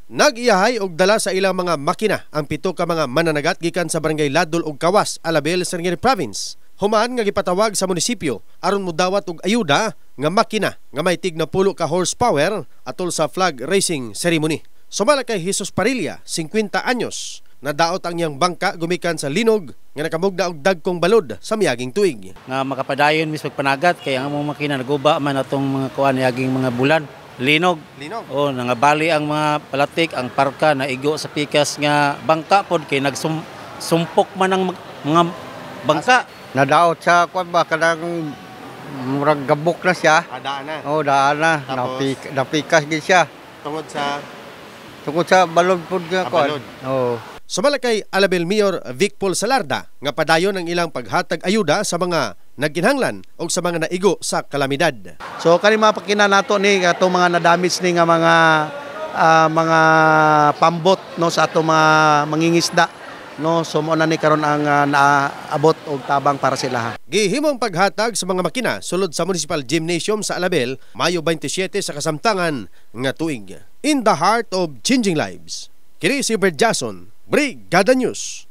Nag-iyahay og dala sa ilang mga makina ang 7 ka mga mananagat gikan sa barangay Ladol ug Kawas, Alabel, Sarangani Province. Human nga gipatawag sa munisipyo aron modawat og ayuda nga makina nga may tig na 10 ka horsepower atol sa flag racing ceremony. Sumala kay Jesus Parilla, 50 anyos, nadaot ang iyang bangka gumikan sa linog nga nakamugna og dagkong balod sa miaging tuig. Nga makapadayon mis pagpanagat kay ang mga makina naguba man atong mga kuan yaging mga bulan. Linog. Oh, nangabali ang mga palatik, ang parka na igo sa pikas nga bangka pod kay nagsumpok man ang mga bangka. Nadaot sa kuan ba kanang murag gabok na siya. Daan na. Oh, daan na. Napikas gid siya. Tungod sa balod pod nga kuan. Oh. Sumala kay Alabel Mayor Vic Paul Salarda nga padayon ang ilang paghatag ayuda sa mga nagkinahanglan o sa mga naigo sa kalamidad. So kani mapakina nato ni ato mga na-damage ni nga mga pambot no sa ato mga mangingisda no, so mo na ni karon ang naabot og tabang para sila. Gihimong paghatag sa mga makina sulod sa Municipal Gymnasium sa Alabel Mayo 27 sa kasamtangan nga tuig. In the heart of changing lives. Kini si Bert Jason, Brigada News.